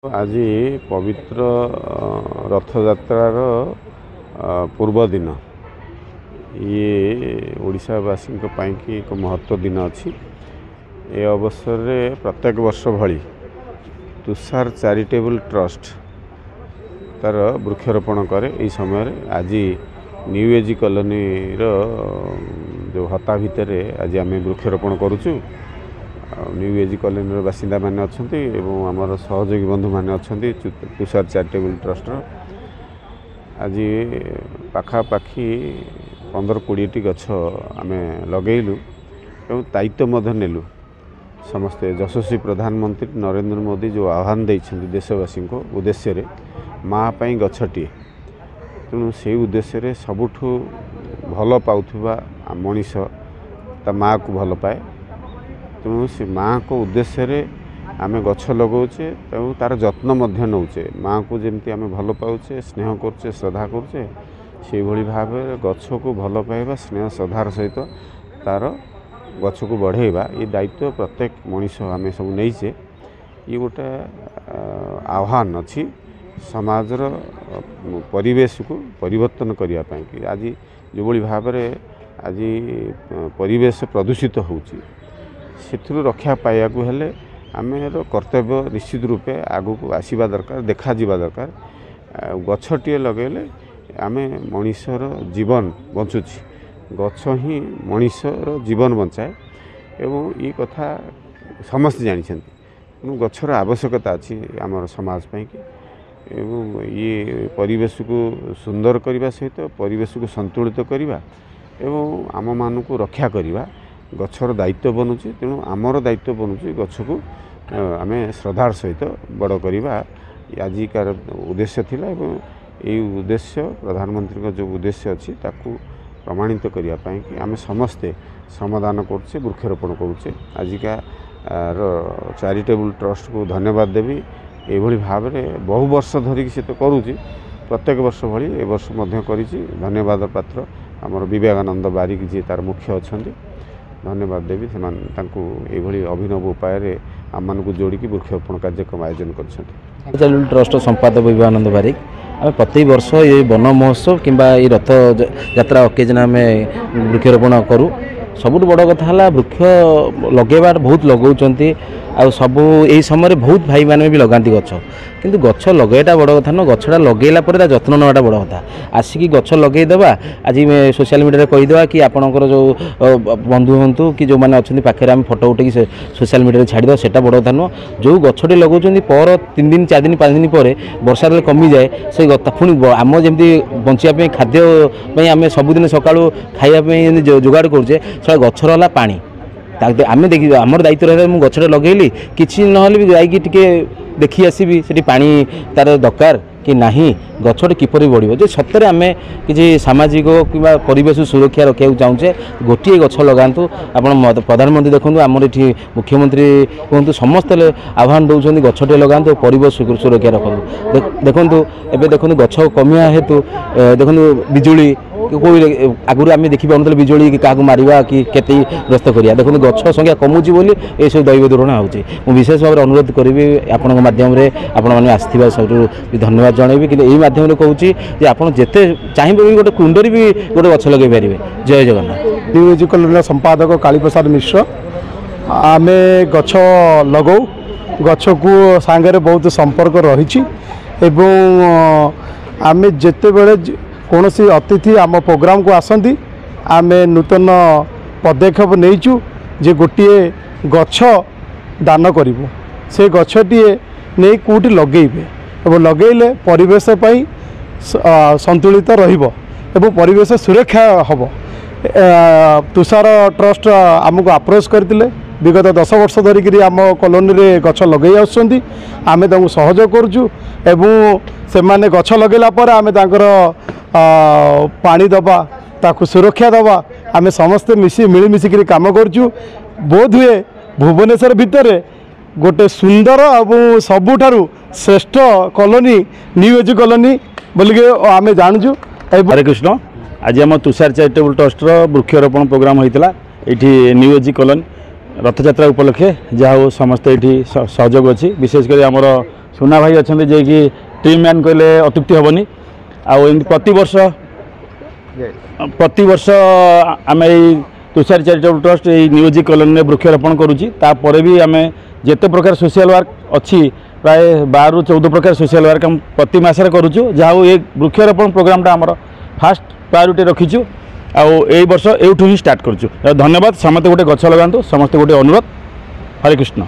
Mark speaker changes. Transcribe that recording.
Speaker 1: आज पवित्र रथयात्रार पूर्व दिन ये ओडिशावासी एक महत्व दिन अच्छी ए अवसर में प्रत्येक वर्ष भली तुषार चैरिटेबल ट्रस्ट तार वृक्षरोपण करे यह समय आज न्यू एज कॉलोनी जो हता भितर आज आम वृक्षरोपण करुचु। न्यू एज कॉलोनी बासिंदा मैंने अच्छा आमर सहयोगी बंधु मैंने अच्छा तुषार चैरिटेबल ट्रस्ट आज पाखापाखि 15-20 गछ आम लगेलु और दायित्व नेलु। समस्ते यशस्वी प्रधानमंत्री नरेंद्र मोदी जो आह्वान देइछन्ति देशवासी को उद्देश्य रे माँ पाई गछटी तेणु से उद्देश्य सबुठु भल पाउथुबा मनीष ता माँ को भल पाए तेणु से माँ को उद्देश्य रे आमे गछ लगौचे तेणु तार जत्न मध्य नौचे माँ को जमती आमे भल पाउचे स्नेह करचे श्रद्धा करचे से भली भाव गछ को भल पाइबा स्नेह श्रद्धार सहित तार गछ को बढ़ेबा ये दायित्व प्रत्येक मनीष आमे सब नहींचे ये गोटे आह्वान अच्छी समाजर परिवेश को परिवर्तन करने कि आज जो भाव आज परिवेश प्रदूषित होची से रक्षा पाइबा को हेले आमेर कर्तव्य निश्चित रूपे आगु को आसवा दरकार देखा जीवा दरकार। गछटीए लगेले आमे मनीषर जीवन बंचुची गछ ही मनीषर जीवन बंचाए एवं ये कथा समस्त जानी गछर आवश्यकता अच्छी आमर समाज पाई एवं ये परिवेश को सुंदर करने सहित परिवेश को संतुलित करवा एवं आम मान को रक्षा करवा गछर दायित्व बनूची तेणु आमर दायित्व बनूची गछ को आम श्रद्धार सहित बड़ करवा आजिकार उद्देश्य थिला एवं यही उद्देश्य प्रधानमंत्री का जो उद्देश्य अच्छी ताकू प्रमाणित करने कि आम समस्ते समाधान करछे वृक्षरोपण करुचे। आजिका चैरिटेबल ट्रस्ट को धन्यवाद देवी एभली भाव में बहु वर्ष धरिक से तो करुँची प्रत्येक वर्ष भली ए वर्ष मध्य करिछि। धन्यवाद पात्र आमर विवेकानंद बारिक जी तार मुख्य अच्छा धन्यवाद देवी से अभिनव उपाय आम को जोड़िकी वृक्षरोपण कार्यक्रम आयोजन कर
Speaker 2: ट्रस्ट संपादक विवेकानंद बारिक आम प्रत्येक वर्ष ये वन महोत्सव किंबा ये रथ यात्रा ओकेजन आम वृक्षरोपण करूँ। सबुठ बड़ कथा है वृक्ष लगेबार बहुत लगौंट आ सब यही समय बहुत भाई मैंने भी लगाती गछ किंतु गछ लगेटा बड़ कथा न गछटा लगेला पर जत्न नेवाटा बड़ कथा। आसिकी गछ लगेदेवा आज सोशल मीडिया कहीदेवा कि आपणकर जो बंधु हूँ कि जो मैंने अच्छा पाखे आम फटो उठे सोशल मीडिया छाड़ीद से बड़ कथा नुह। जो गछटे लगौंट पर 3 दिन 4 दिन 5 दिन पर वर्षा रे कमी जाए से पुणी आम जमी बचापी खाद्य आम सबुदिन सकाळू खाइबा जोगाड़ करुचे से गछर है पानी आम देखिए आमर दायित्व रहा मुझे गछटे लगेली किसी ना भी जाकि देखी आसबि से पानी तार दरकार कि नहीं गछटे किपरि बढ़िबो जे सतरे आम किसी सामाजिक कि परिवेश सुरक्षा रखा चाहूचे गोटे गछ लगातु। आप प्रधानमंत्री देखो आमर ये मुख्यमंत्री कहतु समस्ते आह्वान दौरान गछटे लगातु परिवेश सुरक्षा रखु। देखु एवं देखो गछ कमिया हेतु देखो बिजुली कोई आगुरी आम देखी पाऊन बिजुली क्या मारा कि केते ग्रस्त करिया देखो गछ संख्या कमुची बोली ये सब दैव दुर्घटना होची। विशेष भाव अनुरोध करी आपण माध्यम आपण आसवा सब धन्यवाद जनइबी कि यही माध्यम कहूँ जे आप जिते चाहिए भी गोटे कुंडरी भी गोटे गछ लगे पारे। जय जगन्नाथ।
Speaker 3: न्यू एज कॉलोनी संपादक कालीप्रसाद मिश्र आम गछ लगौ गछ को सांगे बहुत संपर्क रही आम जिते बड़े कौन सी अतिथि आम प्रोग्राम को आसती आम नूतन पदक्षेप नहींचु जे गोटे गछ दान करूँ से गछटीए नहीं कौटी लगेबे और लगेले परिवेश पाई संतुलित रहिबो एवं परिवेश सुरक्षा हम। तुषार ट्रस्ट आमको अप्रोच करते विगत 10 वर्ष धरिक आम कॉलोनी रे गछ लगे आसुँच आम सहयोग करुचु एवं से माने गछ लगेला पर आम पानी दबा ताकू सुरक्षा दबा आम समस्ते मिलमिशिक काम करुचु। बोध हुए भुवनेश्वर भितर गोटे सुंदर और सबुठारु श्रेष्ठ कॉलोनी न्यू एज कॉलोनी बोलिके आम जानूँ।
Speaker 4: हरे कृष्ण। आज आम तुषार चैरिटेबल ट्रस्ट वृक्षरोपण प्रोग्राम होता ये न्यू एज कॉलोनी रथयात्रा उपलक्षे जहाँ समस्त ये सहयोग अच्छी विशेषकर आमर सुना भाई अच्छा जे कि टीम मैन कहले अत्युक्ति हेनी प्रति वर्ष आम तुषार चैरिटेबल ट्रस्ट ये म्यूजिक कॉलोनी वृक्षरोपण करुँपर भी आम जिते प्रकार सोशल वर्क अच्छी प्राय 12 ରୁ 14 प्रकार सोशल वर्क हम प्रति मसरे करुँ जहाँ ये वृक्षरोपण प्रोग्रामटा आमर फास्ट प्रायोरिटी रखीचु आई वर्ष एठू ही स्टार्ट करुँ। धन्यवाद समस्त गोटे गछ लगातु समस्त गोटे अनुरोध। हरे कृष्ण।